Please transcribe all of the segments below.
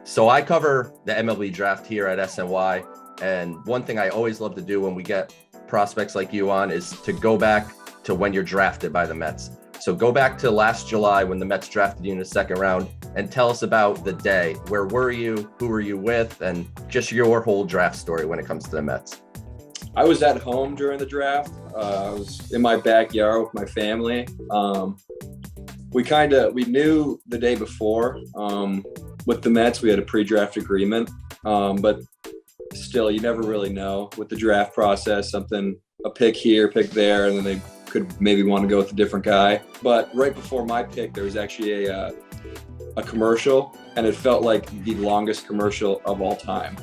So I cover the MLB Draft here at SNY, and one thing I always love to do when we get prospects like you on is to go back to when you're drafted by the Mets. So go back to last July when the Mets drafted you in the second round and tell us about the day. Where were you? Who were you with? And just your whole draft story when it comes to the Mets. I was at home during the draft. I was in my backyard with my family. We knew the day before with the Mets, we had a pre-draft agreement, but still, you never really know with the draft process, a pick here, pick there, and then they could maybe want to go with a different guy. But right before my pick, there was actually a commercial, and it felt like the longest commercial of all time.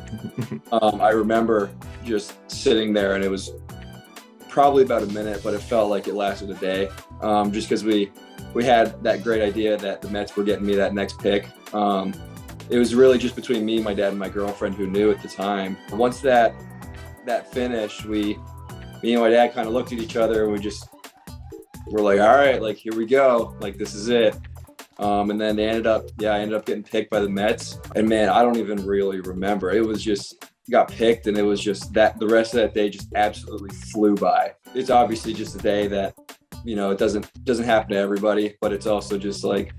I remember just sitting there, and it was probably about a minute, but it felt like it lasted a day, just because we had that great idea that the Mets were getting me that next pick. It was really just between me, my dad, and my girlfriend who knew at the time. Once that finished, me and my dad kind of looked at each other, and we're like, all right, like, here we go. Like, this is it. And then I ended up getting picked by the Mets. And man, I don't even really remember. It was just got picked, and it was just that the rest of that day just absolutely flew by. It's obviously just a day that, it doesn't happen to everybody, but it's also just like,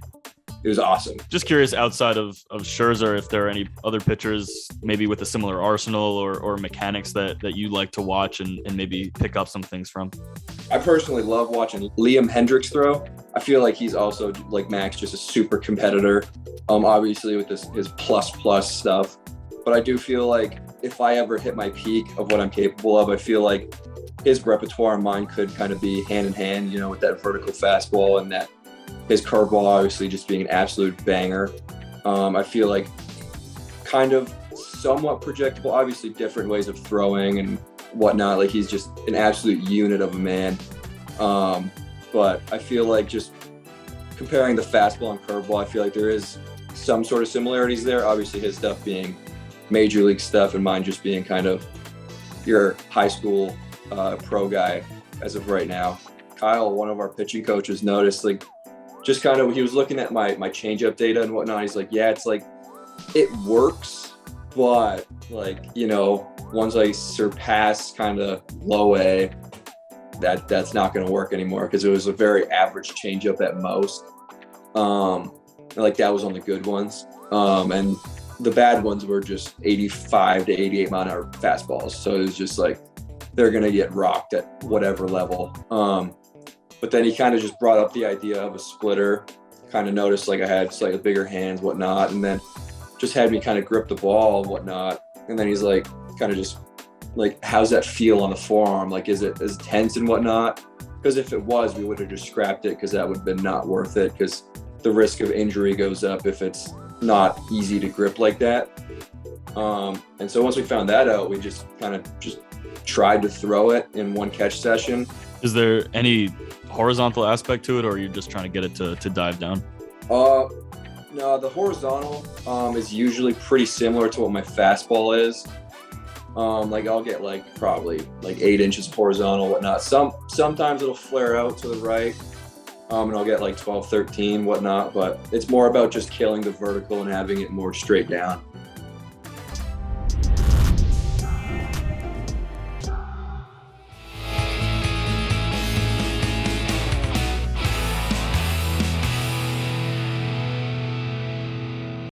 it was awesome. Just curious, outside of Scherzer, if there are any other pitchers maybe with a similar arsenal or mechanics that you like to watch and maybe pick up some things from. I personally love watching Liam Hendriks throw. I feel like he's also, like Max, just a super competitor, obviously with his plus stuff. But I do feel like if I ever hit my peak of what I'm capable of, I feel like his repertoire and mine could kind of be hand in hand, with that vertical fastball and that his curveball obviously just being an absolute banger. I feel like kind of somewhat projectable, obviously different ways of throwing and whatnot. Like, he's just an absolute unit of a man. But I feel like just comparing the fastball and curveball, I feel like there is some sort of similarities there. Obviously his stuff being major league stuff and mine just being kind of your high school pro guy as of right now. Kyle, one of our pitching coaches, noticed, like, just kind of, he was looking at my changeup data and whatnot. He's like, yeah, it's like, it works, but like, once I surpass kind of low A, that's not going to work anymore, because it was a very average changeup at most. Like, that was on the good ones. And the bad ones were just 85 to 88 mile an hour fastballs. So it was just like, they're going to get rocked at whatever level. But then he kind of just brought up the idea of a splitter, kind of noticed like I had slightly bigger hands, whatnot, and then just had me kind of grip the ball and whatnot. And then he's like, kind of just like, how's that feel on the forearm? Like, is it as tense and whatnot? Because if it was, we would have just scrapped it, because that would have been not worth it, because the risk of injury goes up if it's not easy to grip like that. And so once we found that out, we just kind of tried to throw it in one catch session. Is there any horizontal aspect to it, or are you just trying to get it to dive down? No, the horizontal is usually pretty similar to what my fastball is. Like, I'll get like probably like 8 inches of horizontal, whatnot. Sometimes it'll flare out to the right, and I'll get like 12, 13, whatnot. But it's more about just killing the vertical and having it more straight down.